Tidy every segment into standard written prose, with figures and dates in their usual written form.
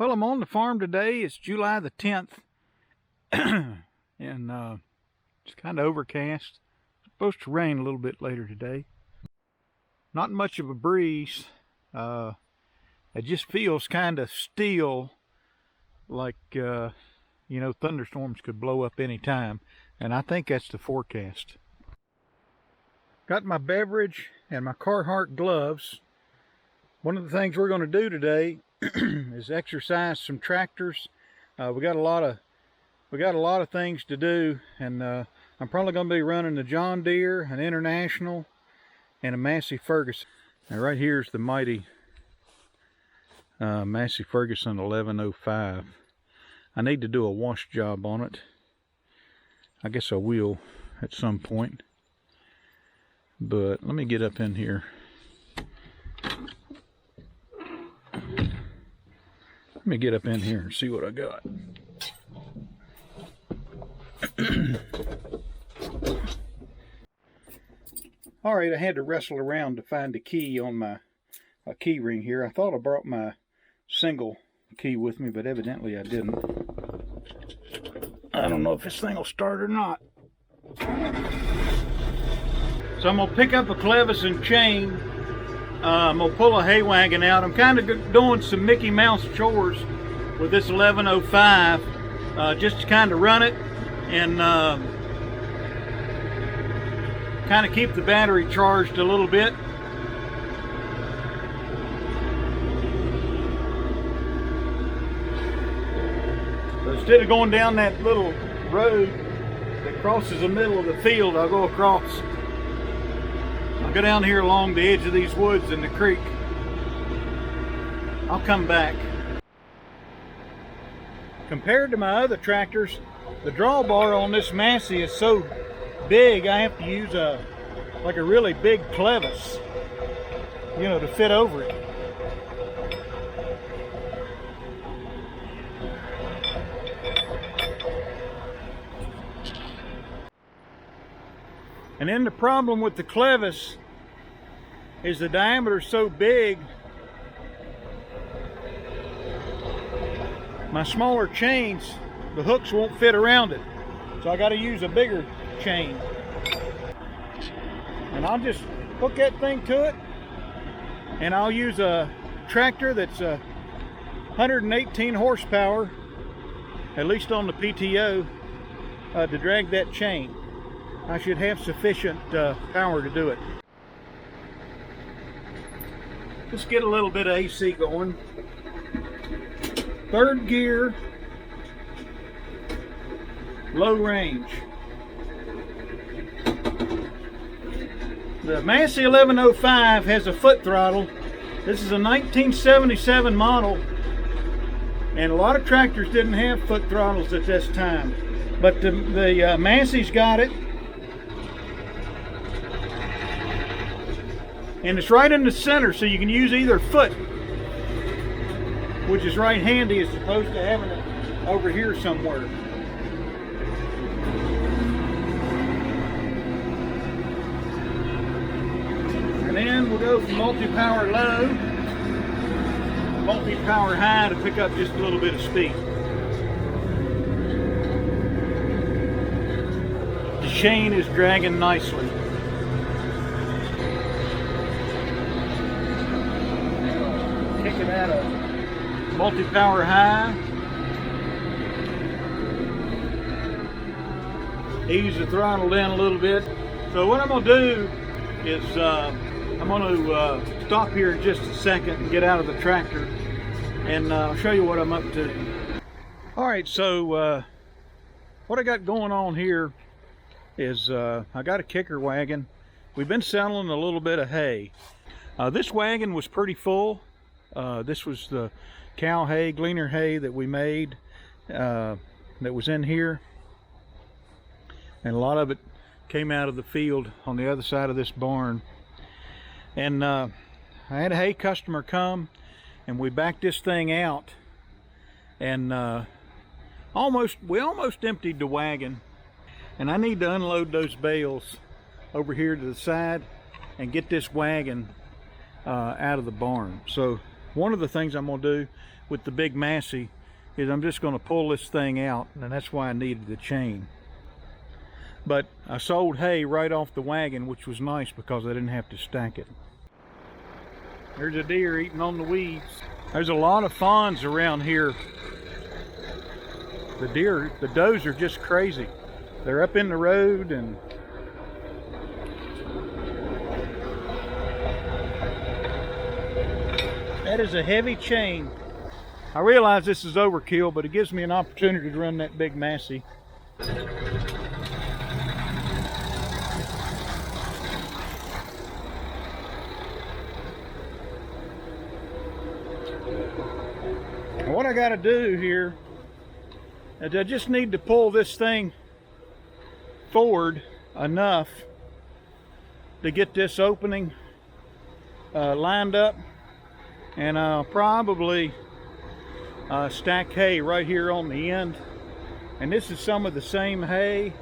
Well, I'm on the farm today. It's July the 10th, and it's kind of overcast. It's supposed to rain a little bit later today. Not much of a breeze. It just feels kind of still, like, thunderstorms could blow up any time, and I think that's the forecast. Got my beverage and my Carhartt gloves. One of the things we're going to do today is exercise some tractors. We got a lot of things to do, and I'm probably going to be running the John Deere, an International, and a Massey Ferguson. Now right here's the mighty Massey Ferguson 1105. I need to do a wash job on it. I guess I will at some point, but let me get up in here. Let me get up in here and see what I got. All right, I had to wrestle around to find the key on my key ring here. I thought I brought my single key with me, but evidently I didn't. I don't know if this thing will start or not. So I'm gonna pick up a clevis and chain. I'm gonna pull a hay wagon out. I'm kind of doing some Mickey Mouse chores with this 1105, just to kind of run it and kind of keep the battery charged a little bit. So instead of going down that little road that crosses the middle of the field, I'll go across. I'll go down here along the edge of these woods and the creek. I'll come back. Compared to my other tractors, the drawbar on this Massey is so big I have to use a really big clevis, to fit over it. And then the problem with the clevis is the diameter is so big, my smaller chains, the hooks won't fit around it. So I got to use a bigger chain. And I'll just hook that thing to it, and I'll use a tractor that's 118 horsepower, at least on the PTO, to drag that chain. I should have sufficient power to do it. Let's get a little bit of AC going. Third gear, low range. The Massey 1105 has a foot throttle. This is a 1977 model, and a lot of tractors didn't have foot throttles at this time. But the Massey's got it. And it's right in the center, so you can use either foot, which is right handy as opposed to having it over here somewhere. And then we'll go from multi-power low to multi-power high to pick up just a little bit of speed. The chain is dragging nicely. Kick it out of multi-power high. Ease the throttle down a little bit. So what I'm going to do is I'm going to stop here in just a second and get out of the tractor, and I'll show you what I'm up to. Alright, so what I got going on here is I got a kicker wagon. We've been selling a little bit of hay. This wagon was pretty full. This was the cow hay, gleaner hay that we made that was in here, and a lot of it came out of the field on the other side of this barn. And I had a hay customer come, and we backed this thing out, and we almost emptied the wagon, and I need to unload those bales over here to the side and get this wagon out of the barn. So one of the things I'm going to do, with the big Massey is I'm just going to pull this thing out, and that's why I needed the chain. But I sold hay right off the wagon, which was nice because I didn't have to stack it. There's a deer eating on the weeds. There's a lot of fawns around here. The deer, the does are just crazy. They're up in the road, and that is a heavy chain. I realize this is overkill, but it gives me an opportunity to run that big Massey. And what I got to do here is I just need to pull this thing forward enough to get this opening lined up, and I'll probably stack hay right here on the end. And this is some of the same hay,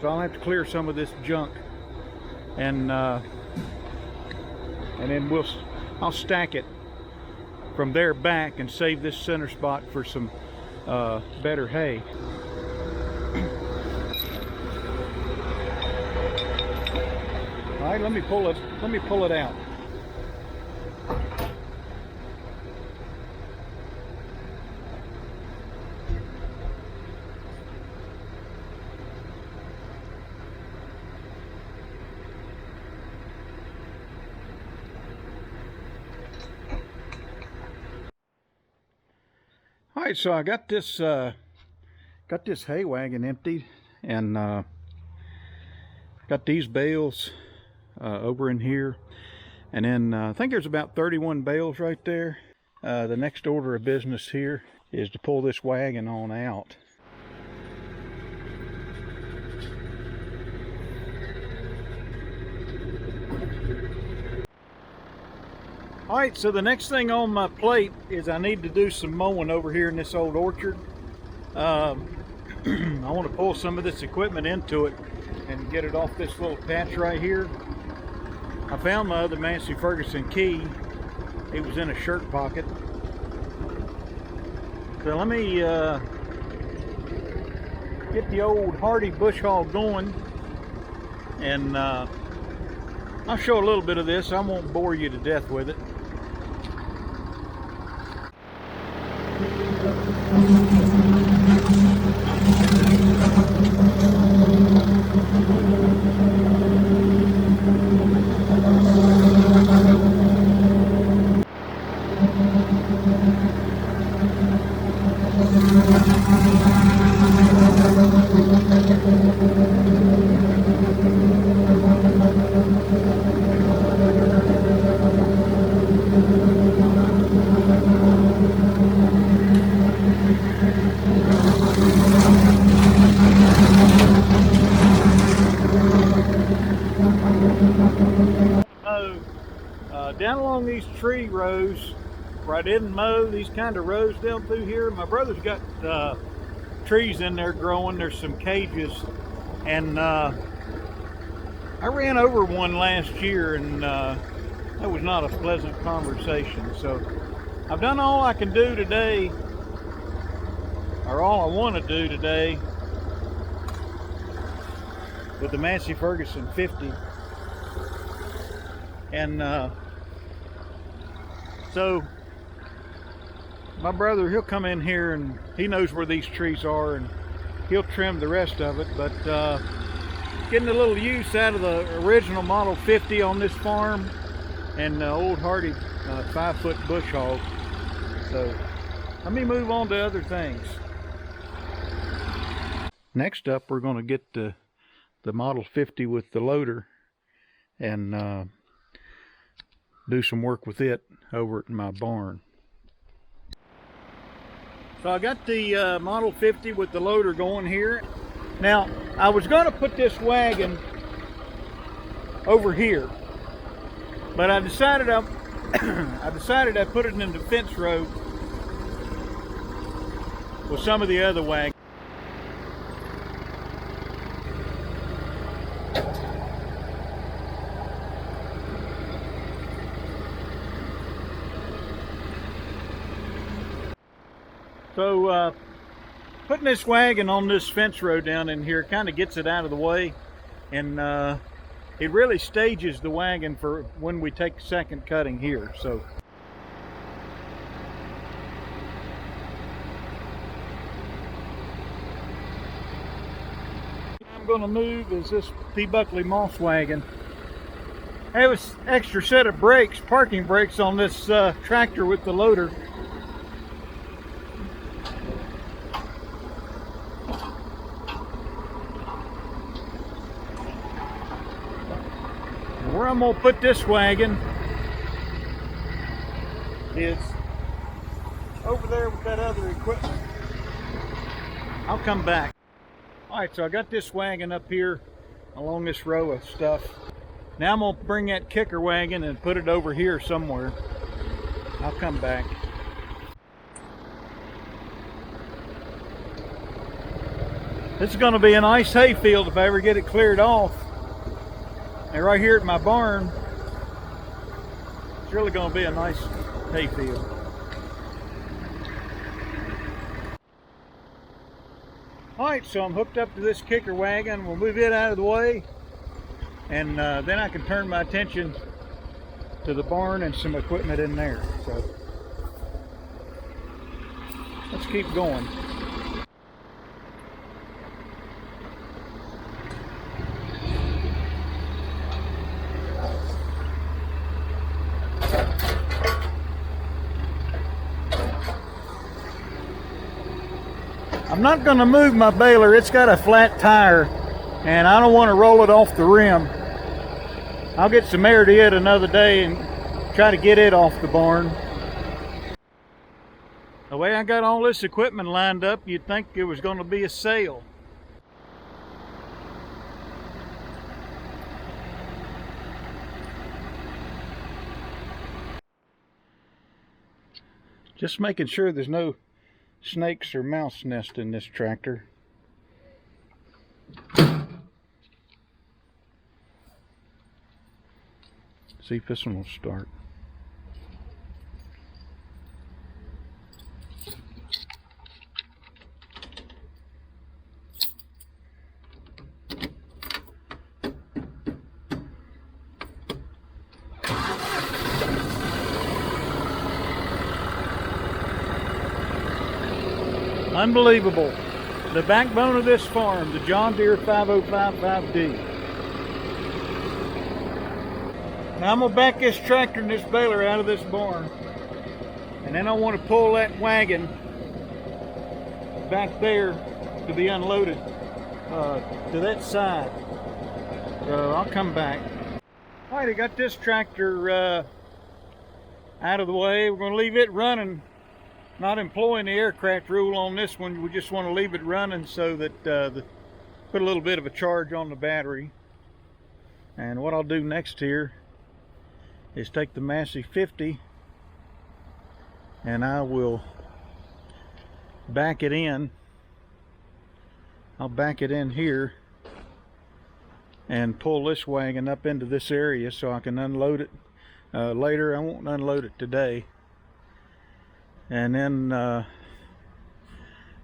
so I'll have to clear some of this junk, and then I'll stack it from there back and save this center spot for some better hay. All right, let me pull it out. All right, so I got this hay wagon emptied, and got these bales over in here, and then I think there's about 31 bales right there. The next order of business here is to pull this wagon on out. All right, so the next thing on my plate is I need to do some mowing over here in this old orchard. I want to pull some of this equipment into it and get it off this little patch right here. I found my other Massey Ferguson key. It was in a shirt pocket. So let me get the old Hardy bush hog going, and I'll show a little bit of this. I won't bore you to death with it. Down along these tree rows where I didn't mow, these kind of rows down through here, my brother's got trees in there growing. There's some cages, and I ran over one last year, and that was not a pleasant conversation. So I've done all I can do today, or all I want to do today, with the Massey Ferguson 50. And so my brother, he'll come in here and he knows where these trees are, and he'll trim the rest of it. But getting a little use out of the original Model 50 on this farm, and the old Hardy 5-foot bush hog. So let me move on to other things. Next up, we're going to get the Model 50 with the loader and do some work with it over at my barn. So I got the Model 50 with the loader going here. Now, I was going to put this wagon over here, but I decided I'd put it in the fence row with some of the other wagons. So putting this wagon on this fence row down in here kind of gets it out of the way, and it really stages the wagon for when we take second cutting here. So I'm going to move is this P. Buckley moss wagon. I have an extra set of brakes, parking brakes on this tractor with the loader. Where I'm going to put this wagon is over there with that other equipment. I'll come back. Alright, so I got this wagon up here along this row of stuff. Now I'm going to bring that kicker wagon and put it over here somewhere. I'll come back. This is going to be a nice hay field if I ever get it cleared off. And right here at my barn, it's really going to be a nice hay field. Alright, so I'm hooked up to this kicker wagon. We'll move it out of the way, and then I can turn my attention to the barn and some equipment in there. So let's keep going. I'm not going to move my baler. It's got a flat tire and I don't want to roll it off the rim. I'll get some air to it another day and try to get it off the barn. The way I got all this equipment lined up, you'd think it was going to be a sale. Just making sure there's no snakes or mouse nest in this tractor. See if this one will start. Unbelievable. The backbone of this farm, the John Deere 5055D. Now I'm going to back this tractor and this baler out of this barn. And then I want to pull that wagon back there to be unloaded to that side. So I'll come back. Alright, I got this tractor out of the way. We're going to leave it running. Not employing the aircraft rule on this one. We just want to leave it running so that put a little bit of a charge on the battery. And what I'll do next here is take the Massey 50 and I will back it in. I'll back it in here and pull this wagon up into this area so I can unload it later. I won't unload it today. And then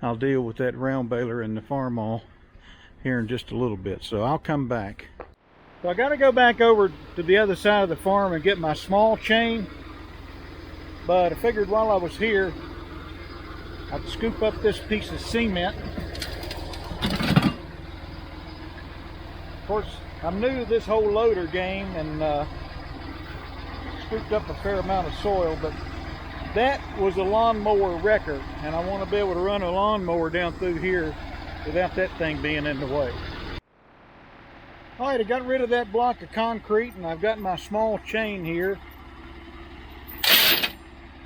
I'll deal with that round baler and the Farmall here in just a little bit. So I'll come back. So I got to go back over to the other side of the farm and get my small chain. But I figured while I was here, I'd scoop up this piece of cement. Of course, I'm new to this whole loader game and scooped up a fair amount of soil, but that was a lawnmower wrecker, and I want to be able to run a lawnmower down through here without that thing being in the way. Alright, I got rid of that block of concrete, and I've got my small chain here.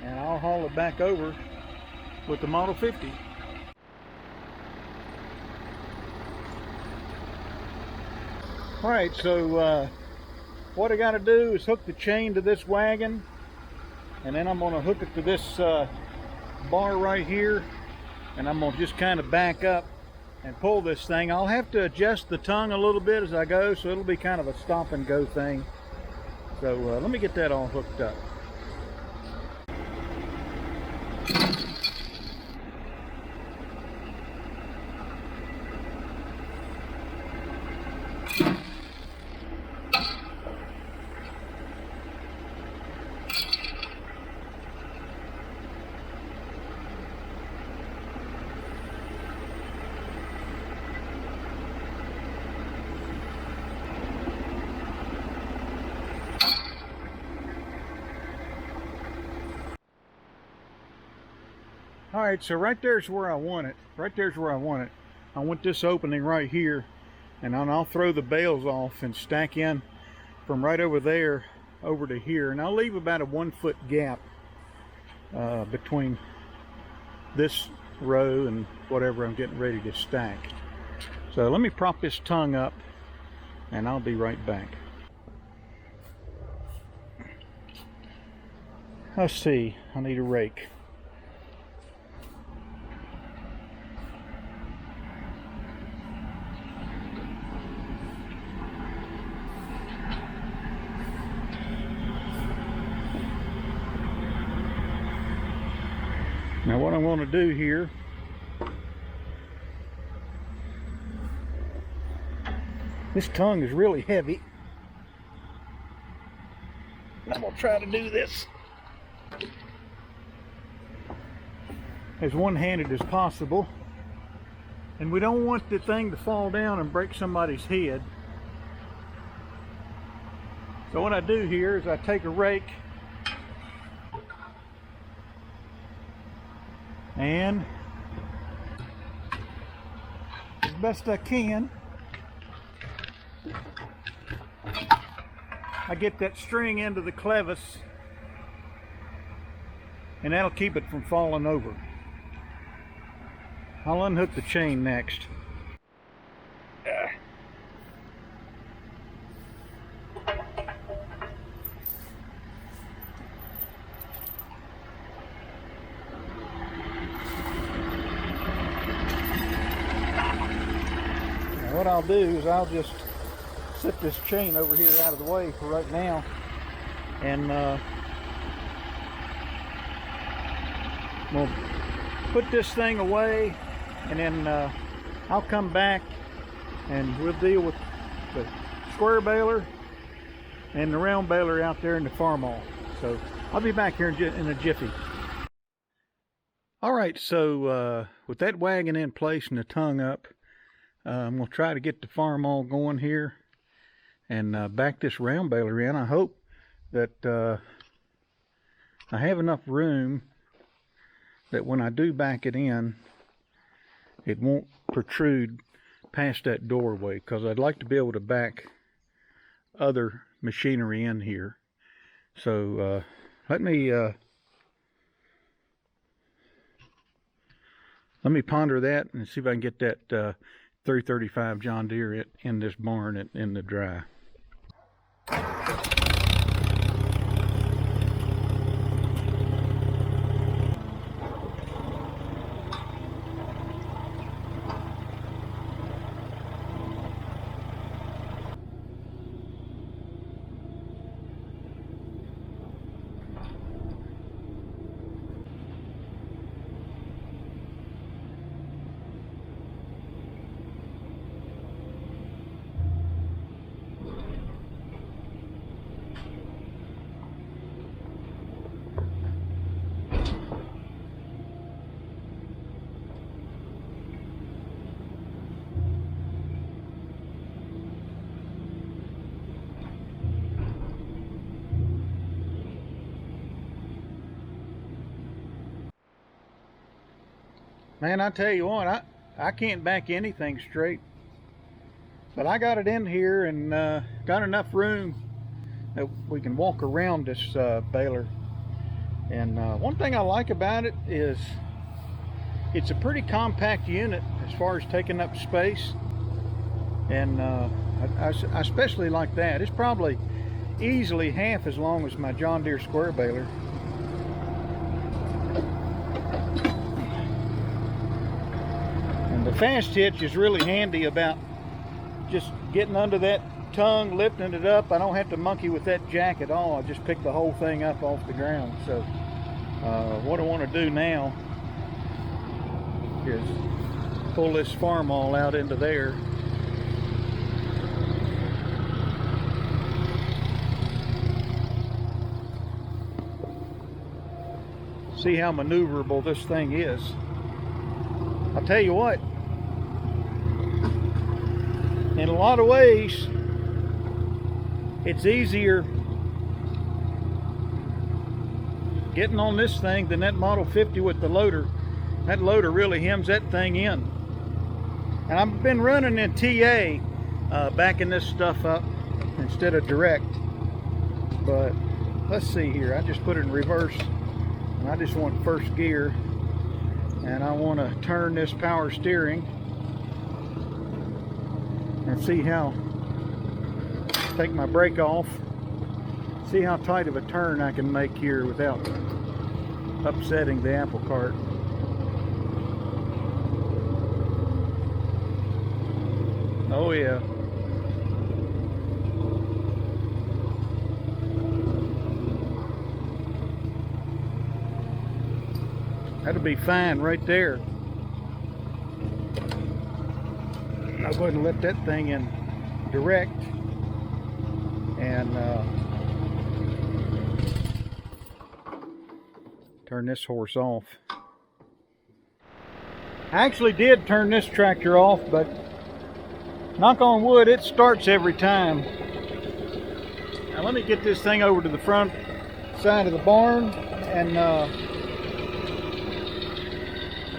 And I'll haul it back over with the Model 50. Alright, so what I got to do is hook the chain to this wagon. And then I'm going to hook it to this bar right here, and I'm going to just kind of back up and pull this thing. I'll have to adjust the tongue a little bit as I go, so it'll be kind of a stop and go thing. So let me get that all hooked up. All right, so right there's where I want it. Right there's where I want it. I want this opening right here, and then I'll throw the bales off and stack in from right over there over to here, and I'll leave about a 1 foot gap between this row and whatever I'm getting ready to stack. So let me prop this tongue up and I'll be right back. Let's see, I need a rake. Now what I'm going to do here, this tongue is really heavy. I'm going to try to do this as one-handed as possible. And we don't want the thing to fall down and break somebody's head. So what I do here is I take a rake and as best I can, I get that string into the clevis, and that'll keep it from falling over. I'll unhook the chain next. What I'll do is I'll just set this chain over here out of the way for right now, and we'll put this thing away, and then I'll come back and we'll deal with the square baler and the round baler out there in the Farmall. So I'll be back here in a jiffy. All right, so with that wagon in place and the tongue up, I'm going to try to get the Farmall going here and back this round baler in. I hope that I have enough room that when I do back it in, it won't protrude past that doorway, because I'd like to be able to back other machinery in here. So let me ponder that and see if I can get that 335 John Deere in this barn in the dry. Man, I tell you what, I can't back anything straight, but I got it in here and got enough room that we can walk around this baler. And one thing I like about it is it's a pretty compact unit as far as taking up space, and I especially like that. It's probably easily half as long as my John Deere square baler. The fast hitch is really handy about just getting under that tongue, lifting it up. I don't have to monkey with that jack at all. I just pick the whole thing up off the ground. So what I want to do now is pull this Farmall out into there. See how maneuverable this thing is. I'll tell you what, in a lot of ways, it's easier getting on this thing than that Model 50 with the loader, That loader really hems that thing in. And I've been running in TA, backing this stuff up instead of direct. But let's see here. I just put it in reverse, and I just want first gear, and I want to turn this power steering and see how, take my brake off, see how tight of a turn I can make here without upsetting the apple cart. Oh yeah. That'll be fine right there. I'll go ahead and let that thing in direct, and turn this horse off. I actually did turn this tractor off, but knock on wood, it starts every time. Now let me get this thing over to the front side of the barn, and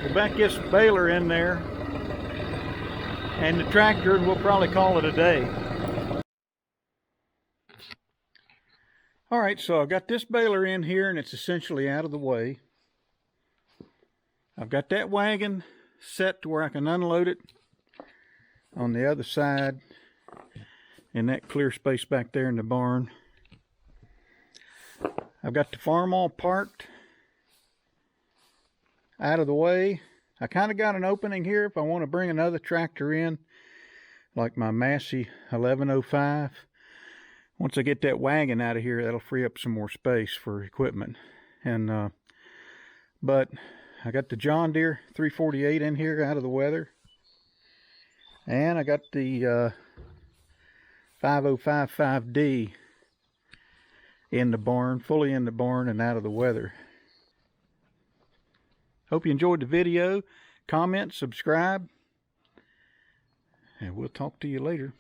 we'll back this baler in there and the tractor, and we'll probably call it a day. Alright, so I've got this baler in here, and it's essentially out of the way. I've got that wagon set to where I can unload it on the other side in that clear space back there in the barn. I've got the Farmall parked out of the way. I kind of got an opening here if I want to bring another tractor in, like my Massey 1105. Once I get that wagon out of here, that'll free up some more space for equipment. And but I got the John Deere 348 in here out of the weather, and I got the 5055D in the barn, fully in the barn and out of the weather. Hope you enjoyed the video. Comment, subscribe, and we'll talk to you later.